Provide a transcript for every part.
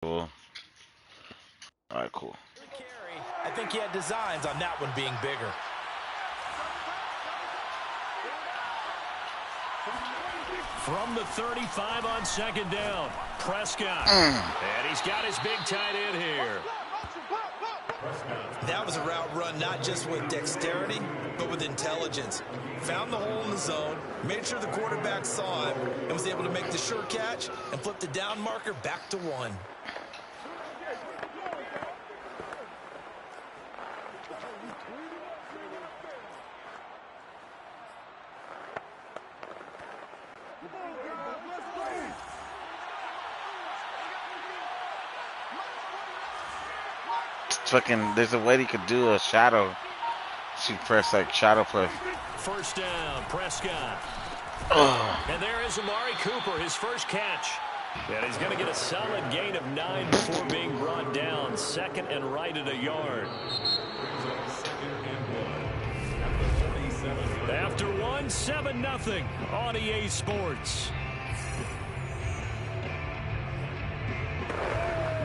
Cool. All right, cool. I think he had designs on that one being bigger. From the 35 on second down, Prescott. And he's got his big tight end here. That was a route run not just with dexterity, but with intelligence. Found the hole in the zone, made sure the quarterback saw him, and was able to make the sure catch and flip the down marker back to 1. Fucking, there's a way he could do a shadow. She press like shadow play. First down, Prescott. And there is Amari Cooper, his first catch. And he's going to get a solid gain of 9 before being brought down. Second and right at a yard. After 1, 7-0 on EA Sports.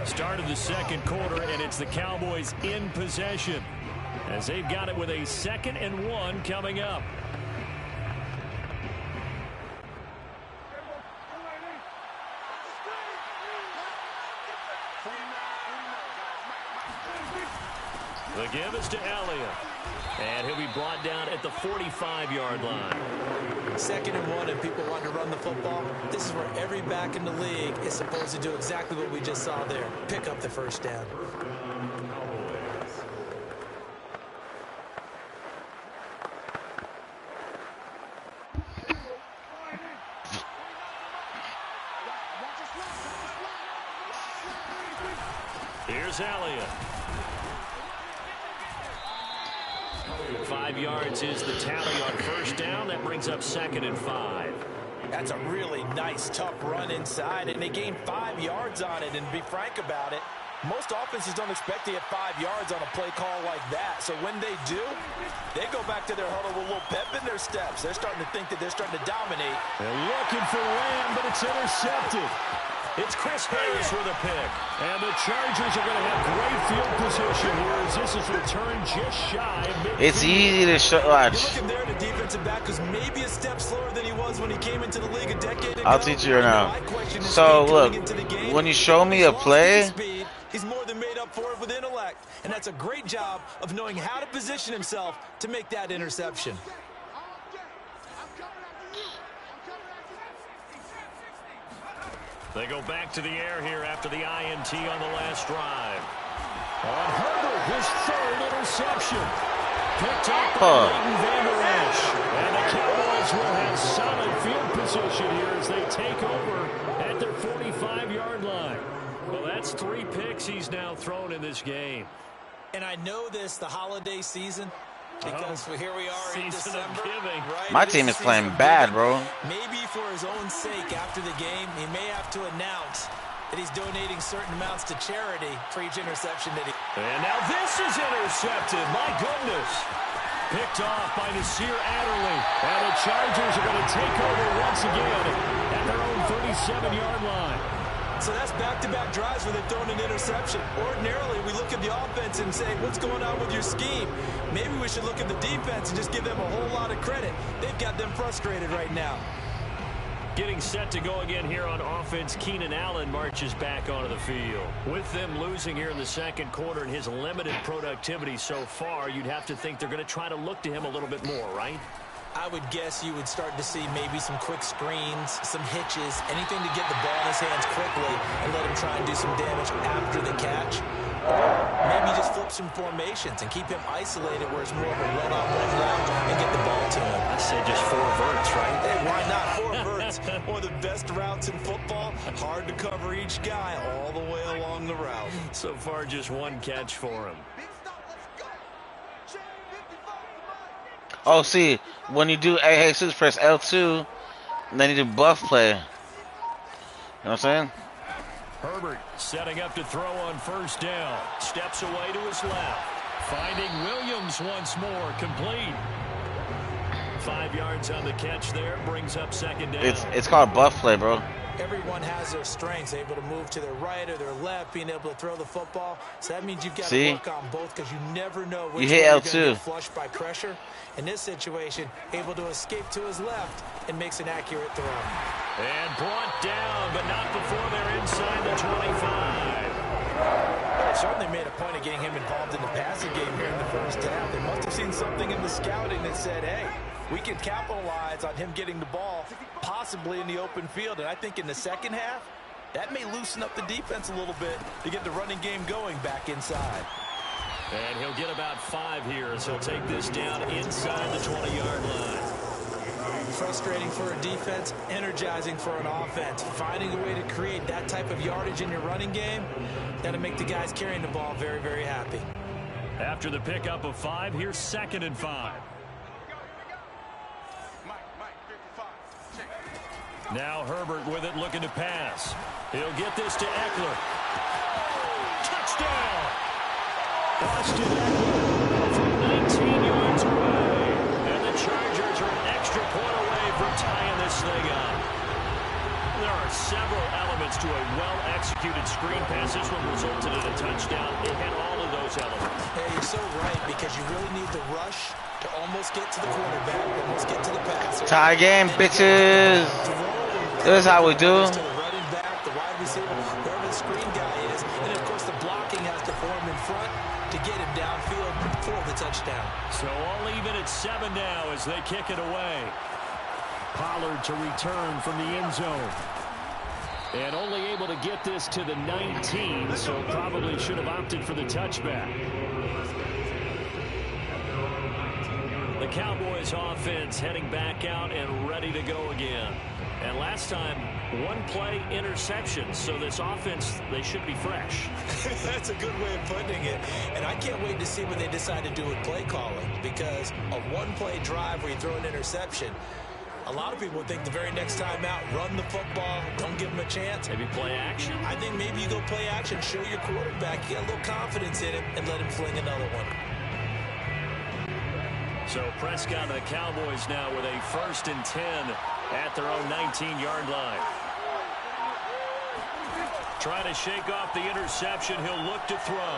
Start of the second quarter, and it's the Cowboys in possession as they've got it with a 2nd and 1 coming up. The give is to Elliott, and he'll be brought down at the 45-yard line. 2nd and 1 and people want to run the football. This is where every back in the league is supposed to do exactly what we just saw there. Pick up the first down. Here's Elliott. 5 yards is the tally on first down. That brings up 2nd and 5. That's a really nice, tough run inside, and they gained 5 yards on it. And to be frank about it, most offenses don't expect to get 5 yards on a play call like that. So when they do, they go back to their huddle with a little pep in their steps. They're starting to think that they're starting to dominate. They're looking for Lamb, but it's intercepted. It's Chris Harris with a pick. And the Chargers are going to have great field position here as this is returned just shy of midfield. It's easy to watch. You're looking there at a defensive back who's maybe a step slower than he was when he came into the league a decade ago. I'll teach you right now. So, look, when you show me a play, he's more than made up for it with intellect. And that's a great job of knowing how to position himself to make that interception. They go back to the air here after the INT on the last drive. On Herbert, his 3rd interception. Picked up by Leighton Vander Esch. And the Cowboys will have solid field position here as they take over at their 45-yard line. Well, that's 3 picks he's now thrown in this game. And I know this, the holiday season, because here we are in December. Right? My team is playing bad, bro. Maybe for his own sake after the game, he may have to announce that he's donating certain amounts to charity for each interception that he... And now this is intercepted. My goodness. Picked off by Nasir Adderley. And the Chargers are going to take over once again at their own 37-yard line. So that's back-to-back drives where they've thrown an interception. Ordinarily, we look at the offense and say, what's going on with your scheme? Maybe we should look at the defense and just give them a whole lot of credit. They've got them frustrated right now. Getting set to go again here on offense, Keenan Allen marches back onto the field. With them losing here in the second quarter and his limited productivity so far, you'd have to think they're going to try to look to him a little bit more, right? I would guess you would start to see maybe some quick screens, some hitches, anything to get the ball in his hands quickly and let him try and do some damage after the catch. Or maybe just flip some formations and keep him isolated where it's more of a one-on-one route and get the ball to him. I said just 4 verts, right? Hey, why not 4 verts? One of the best routes in football. Hard to cover each guy all the way along the route. So far, just 1 catch for him. Oh, see, when you do A Jesus, press L2, and then you do buff play. You know what I'm saying? Herbert setting up to throw on first down. Steps away to his left. Finding Williams once more. Complete. 5 yards on the catch there. Brings up second down. It's called buff play, bro. everyone has their strengths, able to move to their right or their left, being able to throw the football. So that means you've got to work on both because you never know which way you're going to get flushed by pressure. In this situation, able to escape to his left and makes an accurate throw. And brought down, but not before they're inside the 25. They certainly made a point of getting him involved in the passing game here in the first half. They must have seen something in the scouting that said, hey, we can capitalize on him getting the ball, possibly in the open field. And I think in the second half, that may loosen up the defense a little bit to get the running game going back inside. And he'll get about 5 here as he'll take this down inside the 20-yard line. Frustrating for a defense, energizing for an offense. Finding a way to create that type of yardage in your running game, that'll make the guys carrying the ball very, very happy. After the pickup of 5, here's 2nd and 5. Now Herbert with it, looking to pass. He'll get this to Eckler. Touchdown! Austin Eckler from 19 yards away. And the Chargers are an extra point away from tying this thing up. There are several elements to a well-executed screen pass. This one resulted in a touchdown. It had all of those elements. Hey, you're so right, because you really need the rush to almost get to the quarterback, almost get to the passer. Tie game, bitches. This is how we do. To the running back, the wide receiver, wherever the screen guy is. And, of course, the blocking has to form in front to get him downfield for the touchdown. So all even at 7 now as they kick it away. Pollard to return from the end zone. And only able to get this to the 19, so probably should have opted for the touchback. The Cowboys offense heading back out and ready to go again. And last time, 1-play interception. So this offense, they should be fresh. That's a good way of putting it. And I can't wait to see what they decide to do with play calling. Because a 1-play drive where you throw an interception, a lot of people would think the very next time out, run the football, don't give them a chance. Maybe play action. I think maybe you go play action, show your quarterback you got a little confidence in him, and let him fling another one. So Prescott and the Cowboys now with a 1st and 10 at their own 19-yard line. Trying to shake off the interception. He'll look to throw.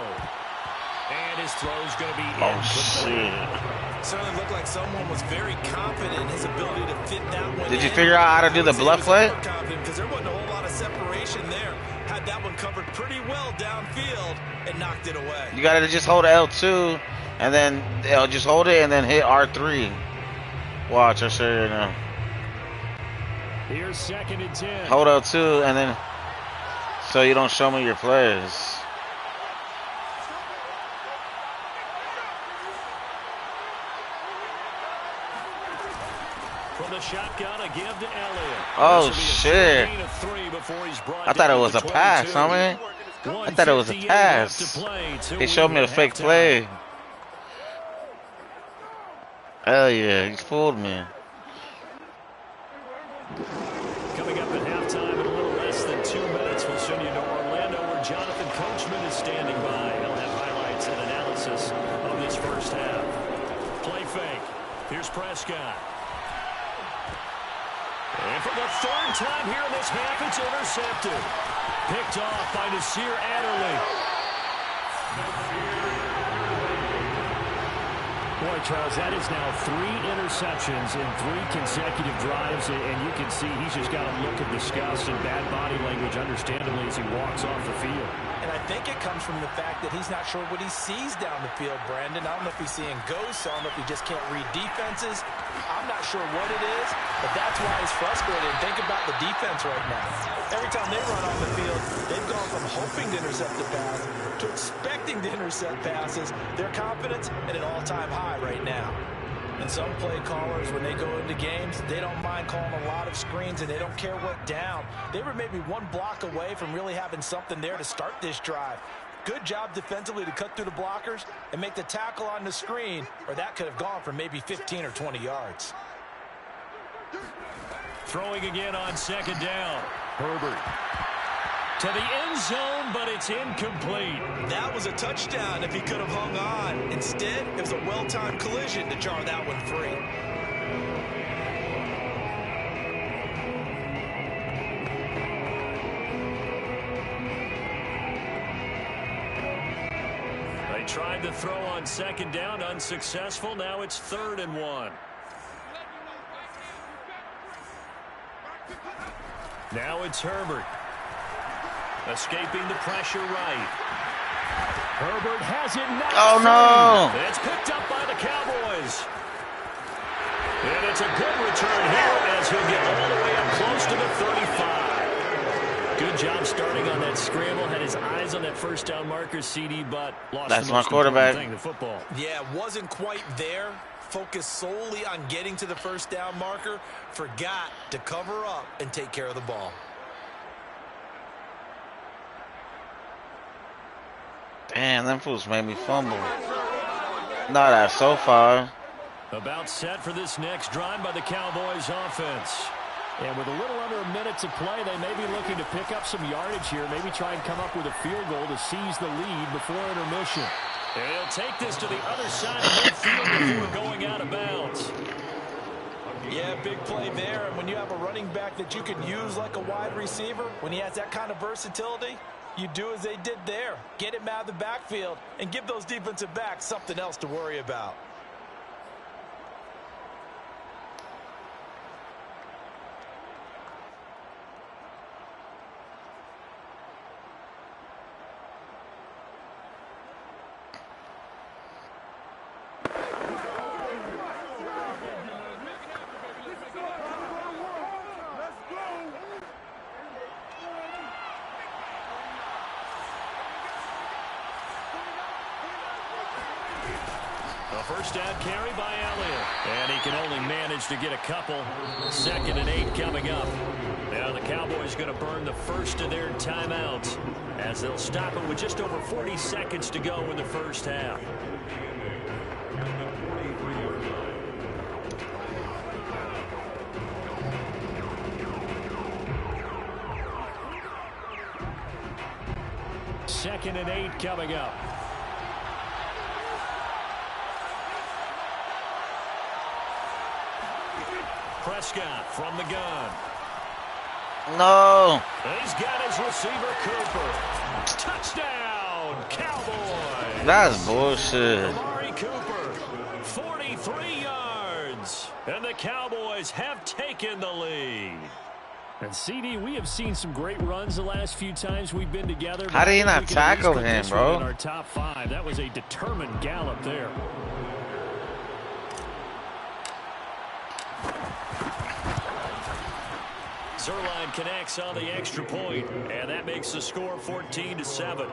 And his throw's going to be incomplete. Certainly looked like someone was very confident in his ability to fit that one. Did you figure out how to do the bluff play? Because there wasn't a whole lot of separation there. Had that one covered pretty well downfield and knocked it away. You got to just hold L2 and then just hold it and then hit R3. Watch, I'll show you now. Here's 2nd and 10. Hold L2 and then so you don't show me your plays. From the shotgun, a give to Elliott. Oh, shit. I thought it was a pass, homie. I thought it was a pass. They showed me a fake play. Hell yeah, he fooled me. Coming up at halftime in a little less than 2 minutes, we'll send you to Orlando where Jonathan Coachman is standing by. He'll have highlights and analysis of this first half. Play fake. Here's Prescott. And for the 3rd time here in this half, it's intercepted. Picked off by Nasir Adderley. Boy, Charles, that is now 3 interceptions in 3 consecutive drives, and you can see he's just got a look of disgust and bad body language, understandably, as he walks off the field. And I think it comes from the fact that he's not sure what he sees down the field, Brandon. I don't know if he's seeing ghosts. I don't know if he just can't read defenses. I'm not sure what it is, but that's why he's frustrated. And think about the defense right now. Every time they run on the field, they've gone from hoping to intercept the pass to expecting to intercept passes. Their confidence at an all-time high right now. And some play callers, when they go into games, they don't mind calling a lot of screens, and they don't care what down. They were maybe 1 block away from really having something there to start this drive. Good job defensively to cut through the blockers and make the tackle on the screen, or that could have gone for maybe 15 or 20 yards. Throwing again on 2nd down. Herbert to the end zone, but it's incomplete. That was a touchdown if he could have hung on. Instead, it was a well-timed collision to jar that one free. tried to throw on second down, unsuccessful. Now it's 3rd and 1. Now it's Herbert. Escaping the pressure right. Herbert has it knocked Oh, no. free. It's picked up by the Cowboys. And it's a good return here as he'll get all the way up close to the 35. Good job starting on that scramble. Had his eyes on that first down marker, CD, but lost That's the my most quarterback. important thing, the football. Yeah, wasn't quite there. Focused solely on getting to the first down marker. Forgot to cover up and take care of the ball. Damn, them fools made me fumble. Not that so far. About set for this next drive by the Cowboys offense. And with a little under a minute to play, they may be looking to pick up some yardage here. Maybe try and come up with a field goal to seize the lead before intermission. And he'll take this to the other side of midfield before going out of bounds. Yeah, big play there. And when you have a running back that you can use like a wide receiver, when he has that kind of versatility, you do as they did there. Get him out of the backfield and give those defensive backs something else to worry about. First down carry by Elliott. And he can only manage to get a couple. 2nd and 8 coming up. Now the Cowboys going to burn the first of their timeouts as they'll stop it with just over 40 seconds to go in the first half. Second and 8 coming up. Prescott from the gun. No. He's got his receiver, Cooper. Touchdown, Cowboys. That's bullshit. Amari Cooper, 43 yards. And the Cowboys have taken the lead. And CD, we have seen some great runs the last few times we've been together. How did he not tackle him, bro? In our top 5. That was a determined gallop there. Zuerlein connects on the extra point, and that makes the score 14-7.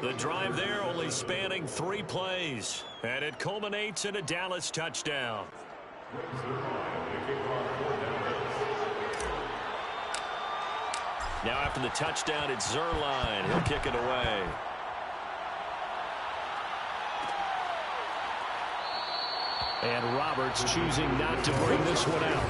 The drive there only spanning 3 plays, and it culminates in a Dallas touchdown. Now after the touchdown, it's Zuerlein. He'll kick it away. And Roberts choosing not to bring this one out.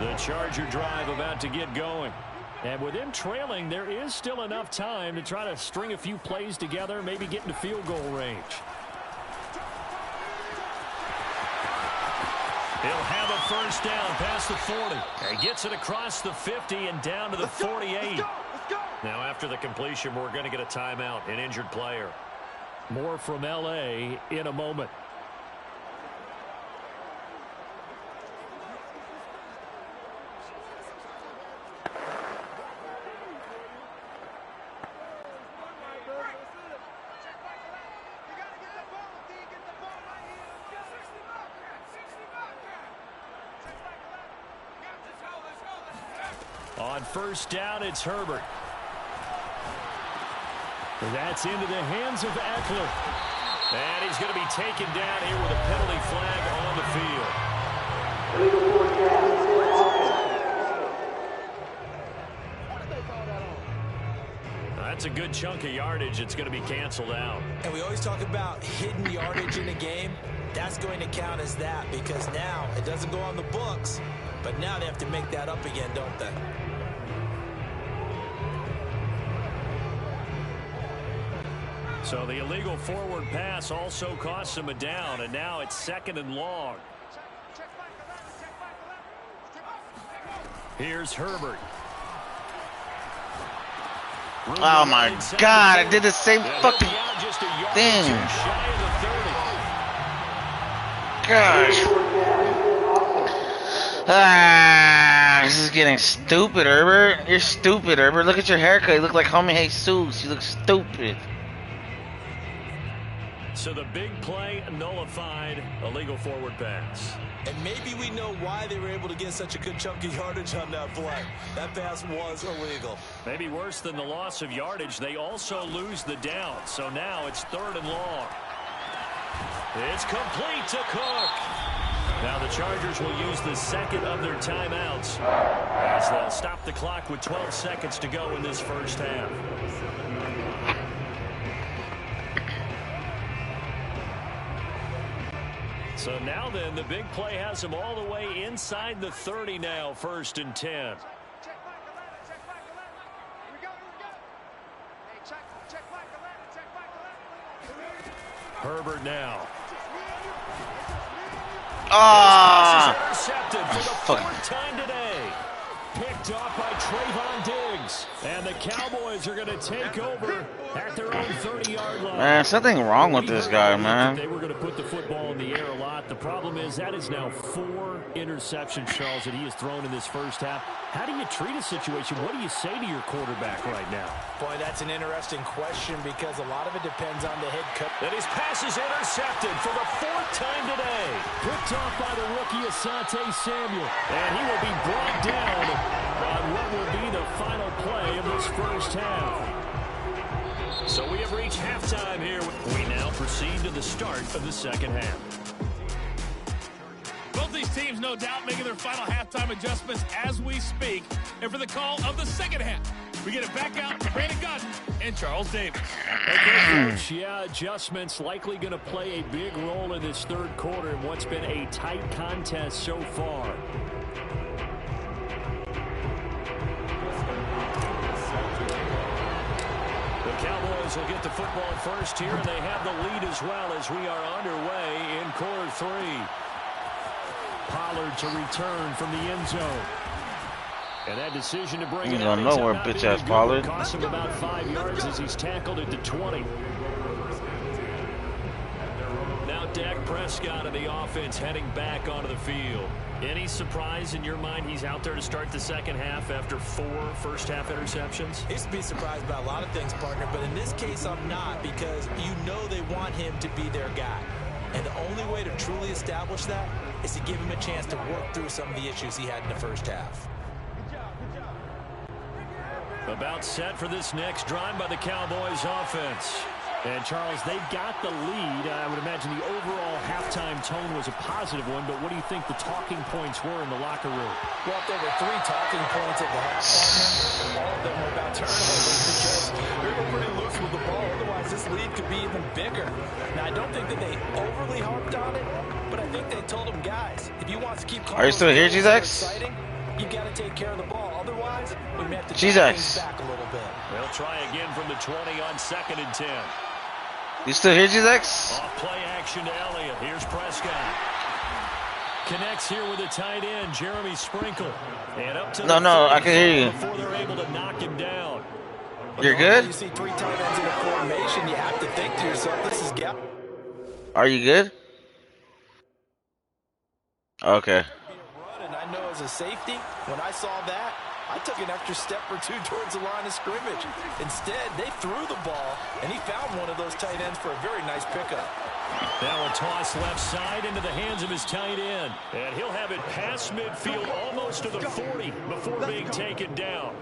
The Charger drive about to get going. And with them trailing, there is still enough time to try to string a few plays together, maybe get into field goal range. He'll have a first down past the 40. He gets it across the 50 and down to the 48. Now after the completion, we're going to get a timeout, an injured player. More from L.A. in a moment. On first down, it's Herbert. That's into the hands of Eckler. And he's going to be taken down here with a penalty flag on the field. That's a good chunk of yardage. It's going to be canceled out. And we always talk about hidden yardage in a game. That's going to count as that because now it doesn't go on the books, but now they have to make that up again, don't they? So the illegal forward pass also costs him a down, and now it's 2nd and long. Here's Herbert. Oh my God! I did the same fucking thing. Gosh. This is getting stupid, Herbert. You're stupid, Herbert. Look at your haircut. You look like Homie Jesus. You look stupid. So the big play nullified, illegal forward pass. And maybe we know why they were able to get such a good chunk of yardage on that play. That pass was illegal. Maybe worse than the loss of yardage, they also lose the down. So now it's 3rd and long. It's complete to Cook. Now the Chargers will use the 2nd of their timeouts as they'll stop the clock with 12 seconds to go in this first half. So now then, the big play has them all the way inside the 30 now, 1st and 10. Herbert now. Intercepted for the 4th time today. Picked off by Trayvon Diggs. And the Cowboys are going to take over at their own 30-yard line. Man, something wrong with this guy, man. They were going to put the football in the air a lot. The problem is that is now 4 interceptions, Charles, that he has thrown in this first half. How do you treat a situation? What do you say to your quarterback right now? Boy, that's an interesting question because a lot of it depends on the head coach. And his pass is intercepted for the 4th time today. Picked off by the rookie Asante Samuel. And he will be brought down on what will be the final play of this first half. So we have reached halftime here. We now proceed to the start of the second half. Both these teams, no doubt, making their final halftime adjustments as we speak. And for the call of the second half, we get it back out to Brandon Gaudin and Charles Davis. Okay, Coach, yeah, adjustments likely going to play a big role in this third quarter in what's been a tight contest so far. The Cowboys will get the football first here, and they have the lead as well as we are underway in quarter 3. Pollard to return from the end zone. And that decision to bring it out nowhere, bitch-ass Pollard. Cost him about 5 yards as he's tackled at the 20. Now Dak Prescott of the offense heading back onto the field. Any surprise in your mind he's out there to start the second half after 4 first-half interceptions? I used to be surprised by a lot of things, partner, but in this case I'm not because you know they want him to be their guy. And the only way to truly establish that is to give him a chance to work through some of the issues he had in the first half. About set for this next drive by the Cowboys offense. And, Charles, they've got the lead. I would imagine the overall halftime tone was a positive one, but what do you think the talking points were in the locker room? Well, there were 3 talking points at the half, partner. All of them were about turnovers because we were pretty loose with the ball. Otherwise, this lead could be even bigger. Now, I don't think that they overly harped on it, but I think they told them, guys, if you want to keep Are you still here, G-Zex? You got to take care of the ball. Otherwise, we may have to Jesus. take things back a little bit. They'll try again from the 20 on 2nd and 10. You still here, G-Zex? Off play action to Elliott. Here's Prescott. Connects here with a tight end, Jeremy Sprinkle. And up to No, I can hear you. Before they're able to knock him down. You're good? You see 3 tight ends in a formation, you have to think to yourself, this is gap. Are you good? Okay. And I know as a safety, when I saw that, I took an extra step or 2 towards the line of scrimmage. Instead, they threw the ball, and he found one of those tight ends for a very nice pickup. Now a toss left side into the hands of his tight end. And he'll have it past midfield almost to the 40 before being taken down.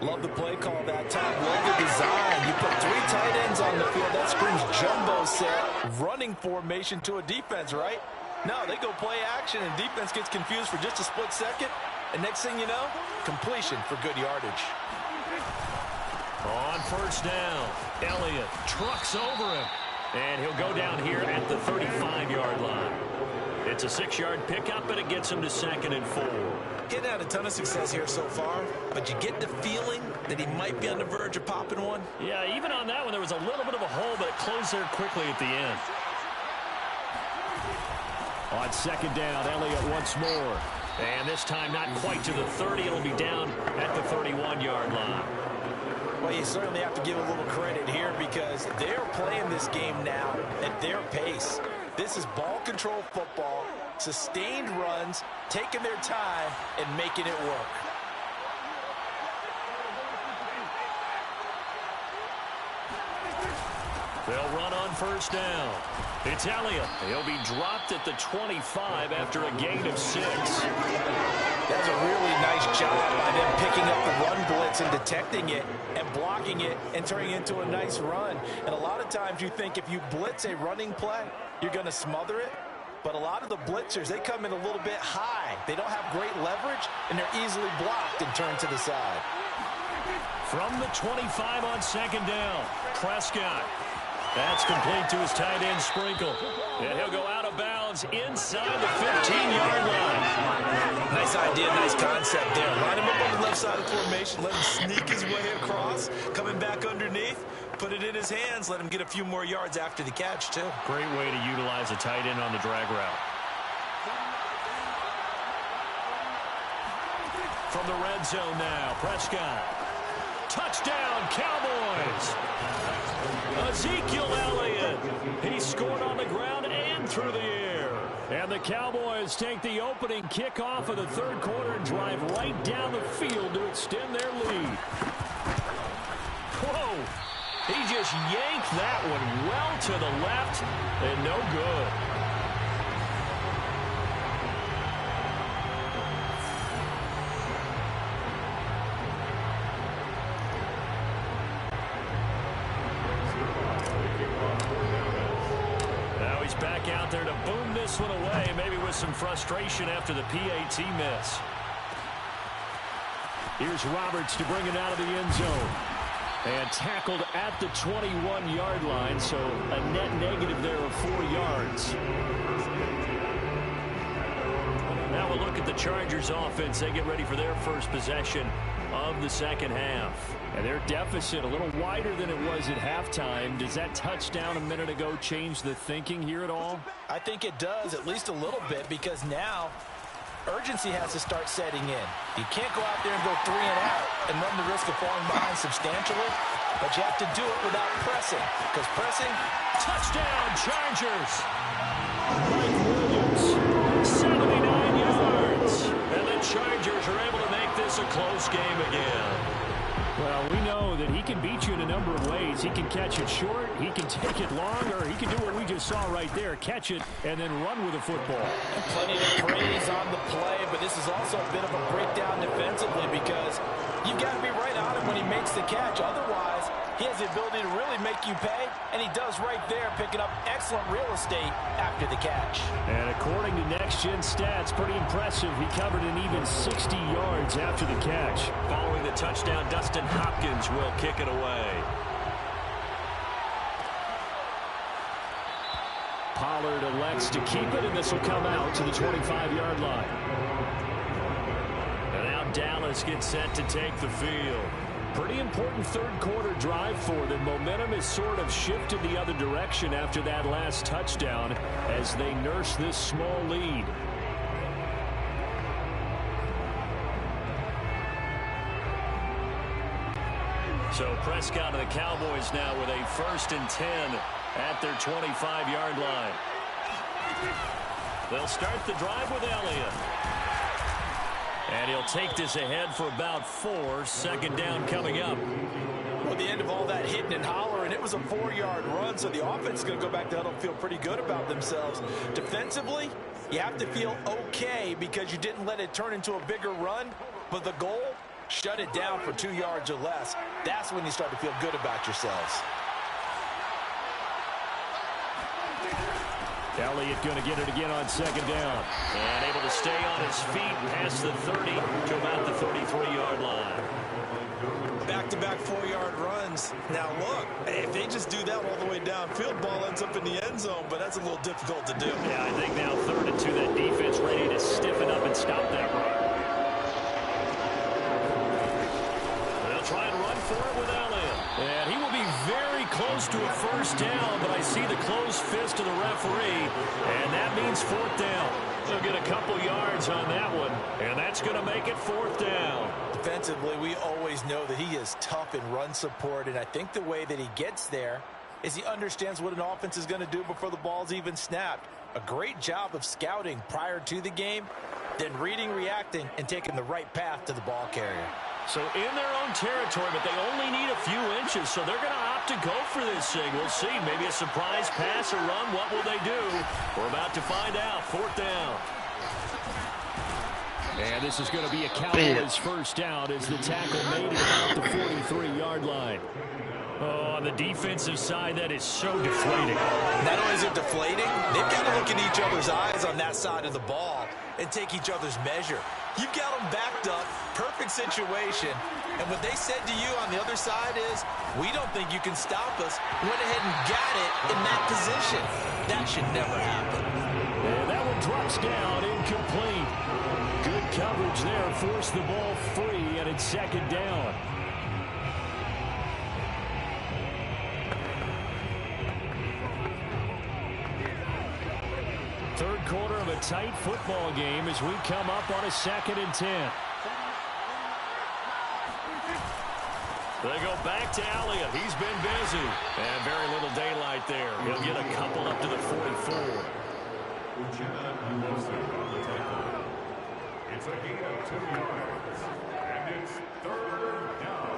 Love the play call that time. Love the design. You put 3 tight ends on the field. That screams jumbo set, running formation to a defense, right? No, they go play action, and defense gets confused for just a split second. And next thing you know, completion for good yardage. On first down, Elliott trucks over him. And he'll go down here at the 35-yard line. It's a 6-yard pickup, and it gets him to 2nd and 4. He's had a ton of success here so far, but you get the feeling that he might be on the verge of popping one. Yeah, even on that one, there was a little bit of a hole, but it closed there quickly at the end. On 2nd down, Elliott once more. And this time not quite to the 30. It'll be down at the 31-yard line. Well, you certainly have to give a little credit here because they're playing this game now at their pace. This is ball control football, sustained runs, taking their time, and making it work. They'll run on 1st down. It's Elliott. He'll be dropped at the 25 after a gain of 6. That's a really nice job by them picking up the run blitz and detecting it and blocking it and turning it into a nice run. And a lot of times you think if you blitz a running play, you're going to smother it. But a lot of the blitzers, they come in a little bit high. They don't have great leverage, and they're easily blocked and turned to the side. From the 25 on 2nd down, Prescott. That's complete to his tight end, Sprinkle. And he'll go out of bounds inside the 15-yard line. Nice idea, nice concept there. Line him up on the left side of the formation, let him sneak his way across, coming back underneath, put it in his hands, let him get a few more yards after the catch, too. Great way to utilize a tight end on the drag route. From the red zone now, Prescott. Touchdown, Cowboys! Ezekiel Elliott. He scored on the ground and through the air. And the Cowboys take the opening kickoff of the 3rd quarter and drive right down the field to extend their lead. Whoa! He just yanked that one well to the left and no good. Back out there to boom this one away, maybe with some frustration after the PAT miss. Here's Roberts to bring it out of the end zone. And tackled at the 21-yard line, so a net negative there of 4 yards. Now we'll look at the Chargers offense. They get ready for their first possession of the 2nd half. And their deficit a little wider than it was at halftime. Does that touchdown a minute ago change the thinking here at all? I think it does, at least a little bit, because now urgency has to start setting in. You can't go out there and go 3 and out and run the risk of falling behind substantially, but you have to do it without pressing, because pressing... Touchdown, Chargers! Mike Williams, 79 yards. And the Chargers are able to make this a close game again. Well, we know that he can beat you in a number of ways. He can catch it short, he can take it long, or he can do what we just saw right there, catch it and then run with the football. And plenty of praise on the play, but this is also a bit of a breakdown defensively because you've got to be right on him when he makes the catch. Otherwise, he has the ability to really make you pay, and he does right there, picking up excellent real estate after the catch. And according to Next Gen Stats, pretty impressive. He covered an even 60 yards after the catch. Following the touchdown, Dustin Hopkins will kick it away. Pollard elects to keep it, and this will come out to the 25-yard line. And now Dallas gets set to take the field. Pretty important 3rd quarter drive for them. Momentum has sort of shifted the other direction after that last touchdown as they nurse this small lead. So Prescott and the Cowboys now with a 1st and 10 at their 25-yard line. They'll start the drive with Elliott. And he'll take this ahead for about 4. 2nd down coming up. Well, the end of all that hitting and hollering, it was a 4-yard run, so the offense is going to go back to huddle and feel pretty good about themselves. Defensively, you have to feel okay because you didn't let it turn into a bigger run, but the goal, shut it down for 2 yards or less. That's when you start to feel good about yourselves. Elliott going to get it again on second down. And able to stay on his feet past the 30 to about the 33-yard line. Back-to-back 4-yard runs. Now, look, if they just do that all the way downfield, ball ends up in the end zone, but that's a little difficult to do. Yeah, I think now 3rd and 2, that defense ready to stiffen up and stop that run. They'll try and run for it with Elliott. And he will be very close to a first down, but I see the closed fist of the referee, and that means 4th down. They'll get a couple yards on that one, and that's going to make it 4th down. Defensively, we always know that he is tough in run support, and I think the way that he gets there is he understands what an offense is going to do before the ball's even snapped. A great job of scouting prior to the game, then reading, reacting, and taking the right path to the ball carrier. So in their own territory, but they only need a few inches, so they're going to opt to go for this thing. We'll see. Maybe a surprise pass or run. What will they do? We're about to find out. 4th down. And this is going to be a Cowboys first down as the tackle made it about the 43-yard line. Oh, on the defensive side, that is so deflating. Not only is it deflating, they've got to look in each other's eyes on that side of the ball and take each other's measure. You've got them backed up, perfect situation, and what they said to you on the other side is, we don't think you can stop us. Went ahead and got it in that position. That should never happen. And that one drops down, incomplete. Good coverage there, forced the ball free, and it's 2nd down. Third quarter of a tight football game as we come up on a 2nd and 10. They go back to Elliott. He's been busy. And very little daylight there. He'll get a couple up to the 44. It's a gain of 2 yards. And it's 3rd down.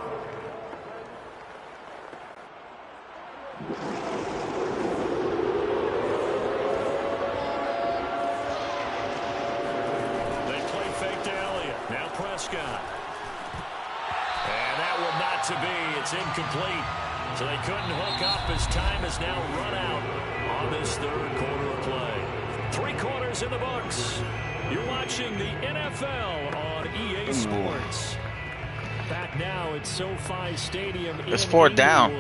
They play fake to Elliott. Now Prescott. And that will not to be. It's incomplete. So they couldn't hook up as time has now run out on this 3rd quarter of play. 3 quarters in the books. You're watching the NFL on EA Sports. Back now at SoFi Stadium. It's 4th down.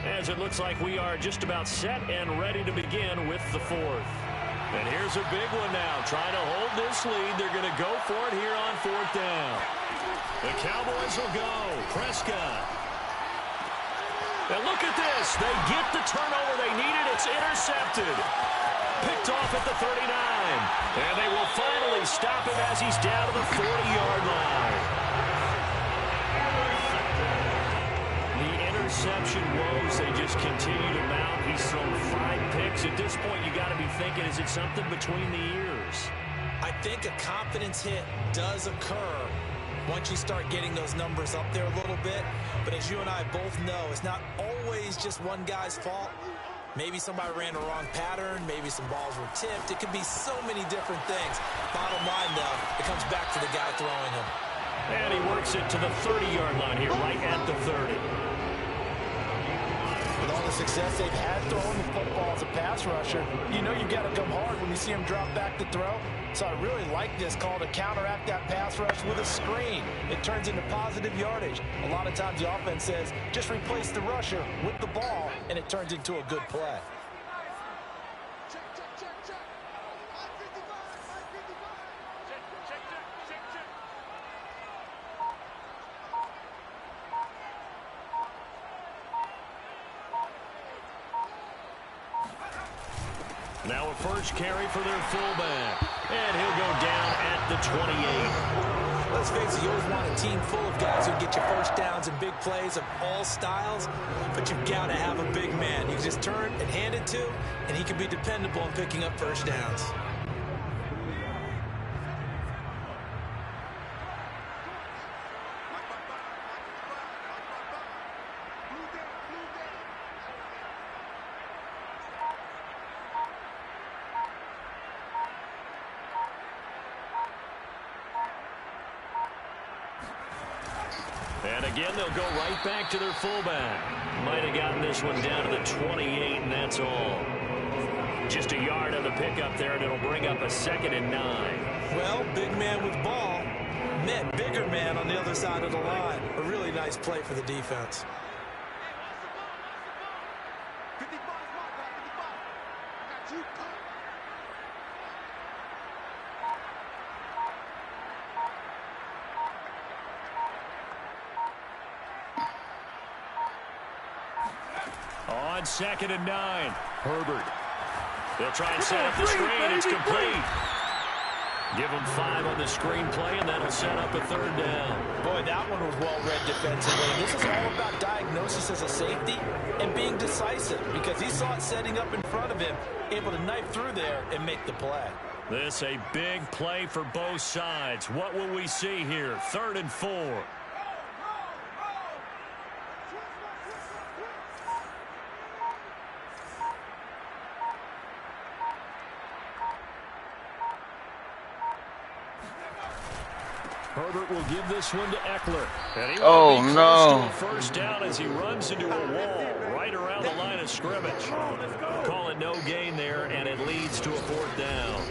As it looks like we are just about set and ready to begin with the 4th. And here's a big one now. Trying to hold this lead. They're going to go for it here on 4th down. The Cowboys will go. Prescott. And look at this. They get the turnover they needed. It's intercepted. Picked off at the 39. And they will finally stop him as he's down to the 40-yard line. The interception woes, they just continue to mount. He's thrown 5 picks. At this point, you got to be thinking, is it something between the ears? I think a confidence hit does occur once you start getting those numbers up there a little bit. But as you and I both know, it's not always just one guy's fault. Maybe somebody ran the wrong pattern. Maybe some balls were tipped. It could be so many different things. Bottom line, though, it comes back to the guy throwing them. And he works it to the 30-yard line here, right at the 30. With all the success they've had throwing the football as a pass rusher, you know you've got to come hard when you see him drop back to throw. So I really like this call to counteract that pass rush with a screen. It turns into positive yardage. A lot of times the offense says, just replace the rusher with the ball, and it turns into a good play. Now a first carry for their fullback. And he'll go down at the 28. Let's face it, you always want a team full of guys who get you first downs and big plays of all styles, but you've got to have a big man you can just turn and hand it to, and he can be dependable in picking up first downs. And again, they'll go right back to their fullback. Might have gotten this one down to the 28, and that's all. Just a yard on the pickup there, and it'll bring up a 2nd and 9. Well, big man with ball met bigger man on the other side of the line. A really nice play for the defense. On 2nd and 9, Herbert. They'll try and set up the screen. It's complete. Give them 5 on the screen play, and that'll set up a 3rd down. Boy, that one was well read defensively. This is all about diagnosis as a safety and being decisive because he saw it setting up in front of him, able to knife through there and make the play. This a big play for both sides. What will we see here? 3rd and 4. Herbert will give this one to Eckler. And he will be close to a first down as he runs into a wall right around the line of scrimmage. Call it no gain there, and it leads to a 4th down.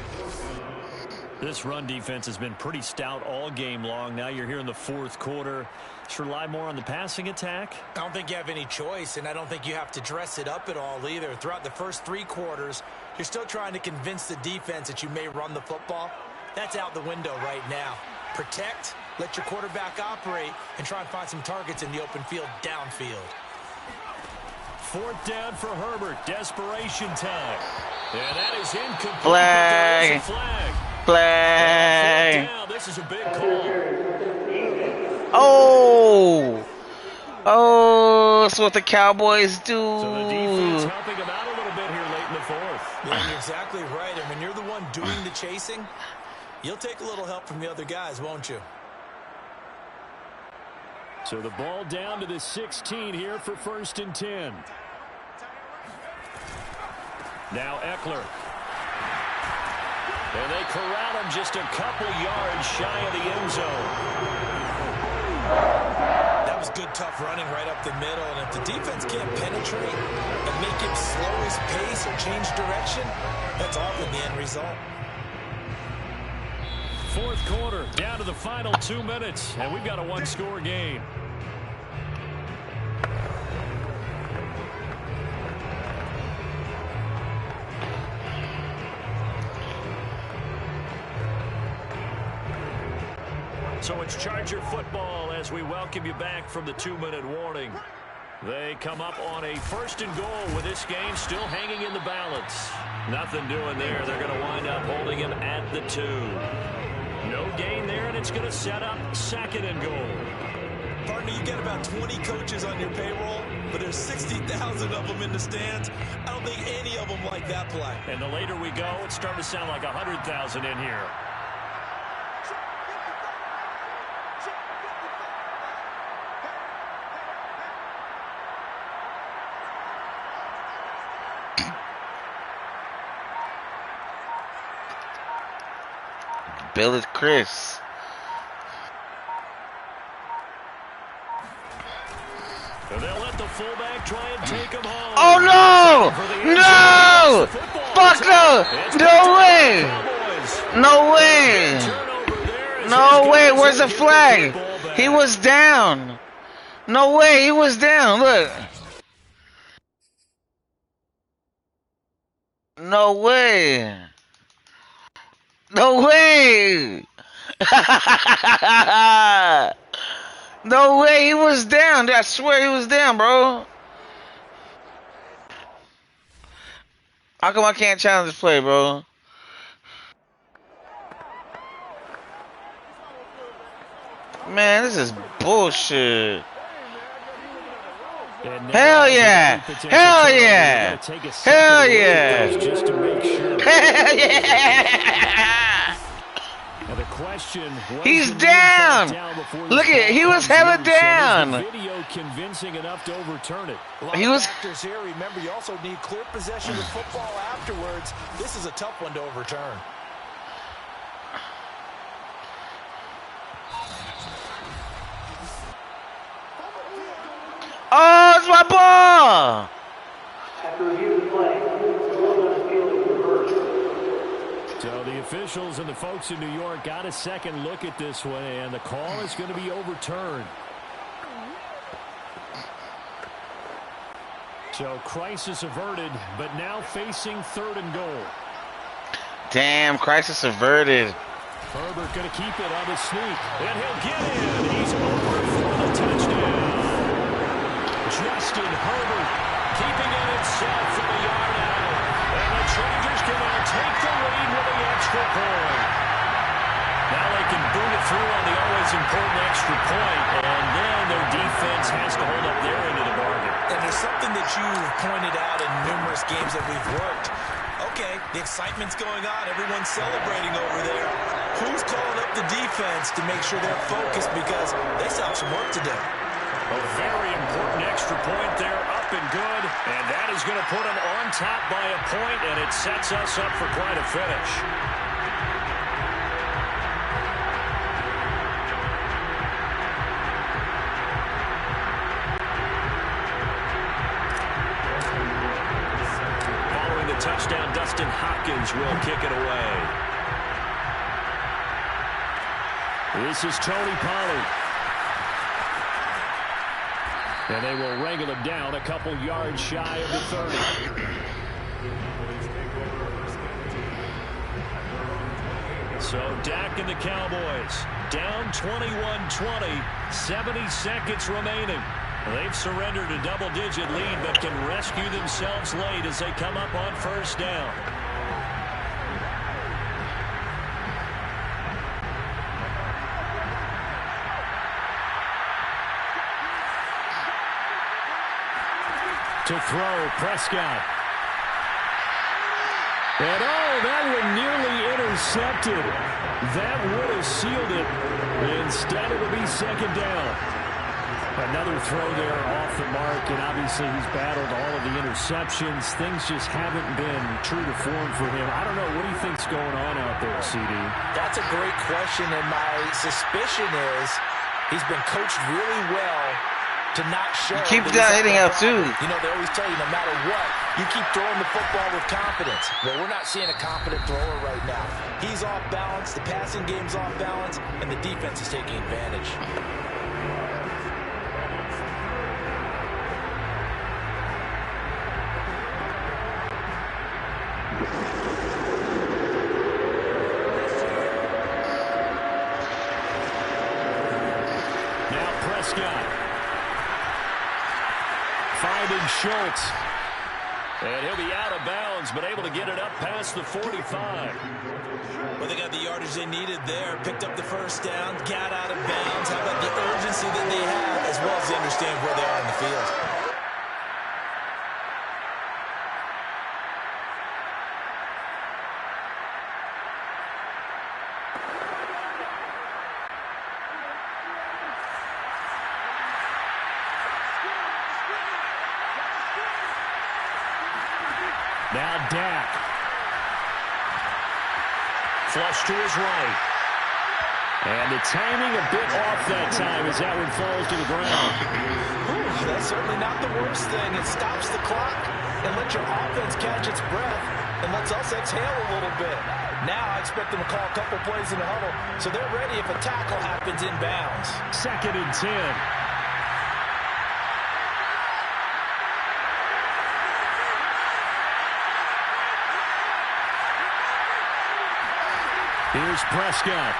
This run defense has been pretty stout all game long. Now you're here in the 4th quarter. Just rely more on the passing attack. I don't think you have any choice, and I don't think you have to dress it up at all either. Throughout the first 3 quarters, you're still trying to convince the defense that you may run the football. That's out the window right now. Protect, let your quarterback operate, and try and find some targets in the open field downfield. 4th down for Herbert. Desperation time. And that is incomplete. Flag. Flag. Down. This is a big call. Oh. Oh, that's what the Cowboys do. So the defense helping him out a little bit here late in the 4th. Yeah, you're exactly right. And when you're the one doing the chasing, you'll take a little help from the other guys, won't you? So the ball down to the 16 here for 1st and 10. Now Eckler. And they corral him just a couple yards shy of the end zone. That was good, tough running right up the middle. And if the defense can't penetrate and make him slow his pace or change direction, that's often the end result. 4th quarter, down to the final 2 minutes, and we've got a 1-score game. So it's Charger football as we welcome you back from the 2-minute warning. They come up on a 1st and goal with this game still hanging in the balance. Nothing doing there. They're going to wind up holding him at the 2. No gain there, and it's going to set up 2nd and goal. Partner, you get about 20 coaches on your payroll, but there's 60,000 of them in the stands. I don't think any of them like that play. And the later we go, it's starting to sound like 100,000 in here. Bill is Chris. They'll let the fullback try and take him home. Oh no! No! Fuck no! No way! No way! No way! Where's the flag? He was down. No way! He was down. Look. No way! No way! No way, he was down. I swear he was down, bro. How come I can't challenge this play, bro? Man, this is bullshit. Hell yeah! Hell yeah! Hell yeah! Hell yeah! The question was, he's down! Look at it, he was hella down! Video convincing enough to overturn it. He was factors here. Remember, you also need clear possession of football afterwards. This is a tough one to overturn. Oh, it's my ball! After review of the play, the Bulldogs field and the folks in New York got a second look at this one, and the call is going to be overturned. So crisis averted, but now facing 3rd and goal. Damn, crisis averted. Herbert going to keep it on the sneak, and he'll get in. He's over for the touchdown. Justin Herbert keeping it himself from a yard out. And the Chargers can now take the lead with the extra point. Now they can boot it through on the always important extra point, and then their defense has to hold up their end of the bargain. And there's something that you've pointed out in numerous games that we've worked. Okay, the excitement's going on. Everyone's celebrating over there. Who's calling up the defense to make sure they're focused, because they still have some work to do. A very important extra point there, up and good. And that is going to put them on top by a point, and it sets us up for quite a finish. Following the touchdown, Dustin Hopkins will kick it away. This is Tony Pollard. And they will wrangle him down a couple yards shy of the 30. So Dak and the Cowboys down 21-20, 70 seconds remaining. They've surrendered a double-digit lead, but can rescue themselves late as they come up on 1st down. To throw, Prescott. And that one nearly intercepted. That would have sealed it. Instead, it'll be 2nd down. Another throw there off the mark, and obviously he's battled all of the interceptions. Things just haven't been true to form for him. I don't know. What do you think's going on out there, CD? That's a great question, and my suspicion is he's been coached really well to not show. You keep hitting out too. You know, they always tell you no matter what, you keep throwing the football with confidence. Well, we're not seeing a confident thrower right now. He's off balance, the passing game's off balance, and the defense is taking advantage. Now Prescott. Finding Schultz. And he'll be out of bounds, but able to get it up past the 45. Well, they got the yardage they needed there. Picked up the 1st down, got out of bounds. How about the urgency that they have, as well as they understand where they are in the field? Now Dak. Flush to his right. And the timing a bit off that time as that one falls to the ground. Ooh, that's certainly not the worst thing. It stops the clock and lets your offense catch its breath and lets us exhale a little bit. Now I expect them to call a couple plays in the huddle so they're ready if a tackle happens inbounds. 2nd and 10. Here's Prescott.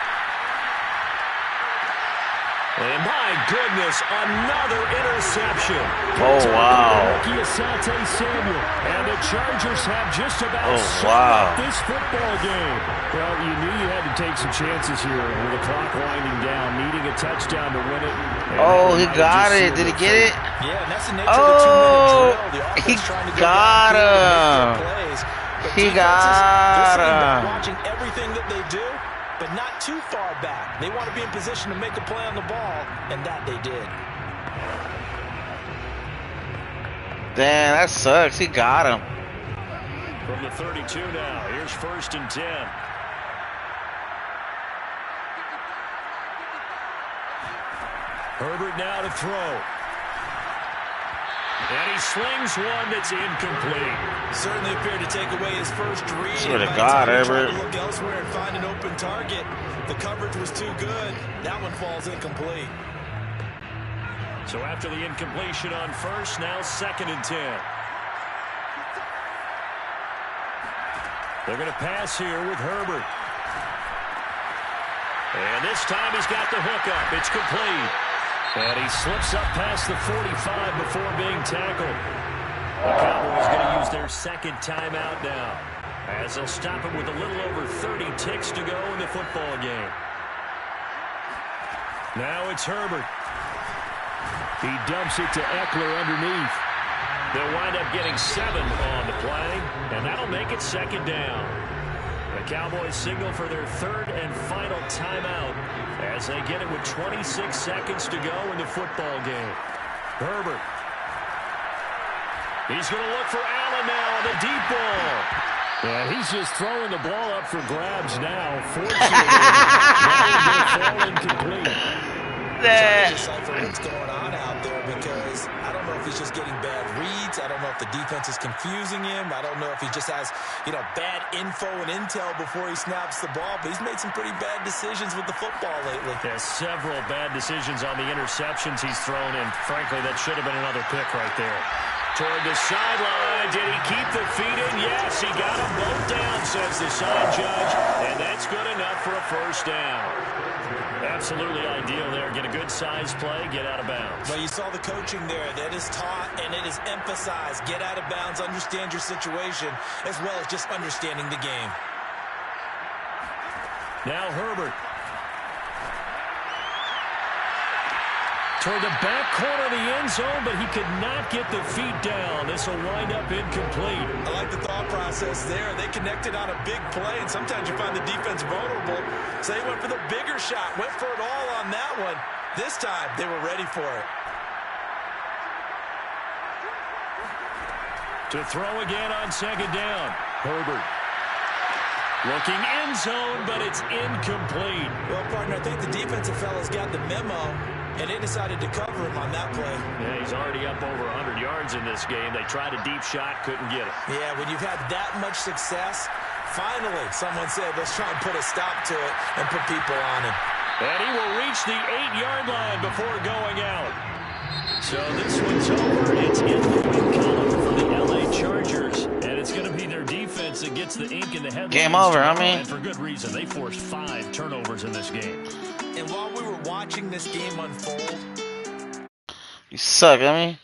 And my goodness, another interception. Oh, wow. Rookie Asante Samuel. And the Chargers have just about wow. this football game. Well, you knew you had to take some chances here with the clock winding down, needing a touchdown to win it. Oh, he got it. Did he get it? Yeah, and that's the nature of the 2-minute drill. The He offense trying to got him. He got him. Watching everything that they do, but not too far back. They want to be in position to make a play on the ball, and that they did. Damn, that sucks. He got him. From the 32 now, here's 1st and 10. Herbert now to throw. And he slings one that's incomplete. Certainly appeared to take away his first read. Swear to By the God, time he tried Herbert. to look elsewhere and find an open target. The coverage was too good. That one falls incomplete. So after the incompletion on first, now 2nd and 10. They're going to pass here with Herbert. And this time he's got the hookup. It's complete. And he slips up past the 45 before being tackled. The Cowboys going to use their 2nd timeout now, as they'll stop him with a little over 30 ticks to go in the football game. Now it's Herbert. He dumps it to Eckler underneath. They'll wind up getting 7 on the play, and that'll make it 2nd down. The Cowboys signal for their 3rd and final timeout as they get it with 26 seconds to go in the football game. Herbert. He's going to look for Allen now on the deep ball. And he's just throwing the ball up for grabs now. Fortunately, that will fall incomplete. Trying to decipher what's going on out there, because I don't know if he's just getting bad reads. I don't know if the defense is confusing him. I don't know if he just has, bad info and intel before he snaps the ball. But he's made some pretty bad decisions with the football lately. Yeah, several bad decisions on the interceptions he's thrown, and frankly, that should have been another pick right there. Toward the sideline. Did he keep the feet in? Yes, he got them both down, says the side judge. And that's good enough for a 1st down. Absolutely ideal there. Get a good size play, get out of bounds. Well, you saw the coaching there. That is taught and it is emphasized. Get out of bounds, understand your situation, as well as just understanding the game. Now Herbert. Toward the back corner of the end zone, but he could not get the feet down. This will wind up incomplete. I like the thought process there. They connected on a big play, and sometimes you find the defense vulnerable. So they went for the bigger shot, went for it all on that one. This time, they were ready for it. To throw again on 2nd down. Herbert. Looking end zone, but it's incomplete. Well, partner, I think the defensive fellas got the memo, and they decided to cover him on that play. Yeah, he's already up over 100 yards in this game. They tried a deep shot, couldn't get it. Yeah, when you've had that much success, finally someone said, let's try and put a stop to it and put people on him. And he will reach the 8-yard line before going out. So this one's over. It's in the win column for the LA Chargers. And it's going to be their defense that gets the ink in the headlines. Game over, I mean. And for good reason. They forced 5 turnovers in this game. And while we were watching this game unfold, You suck, I mean.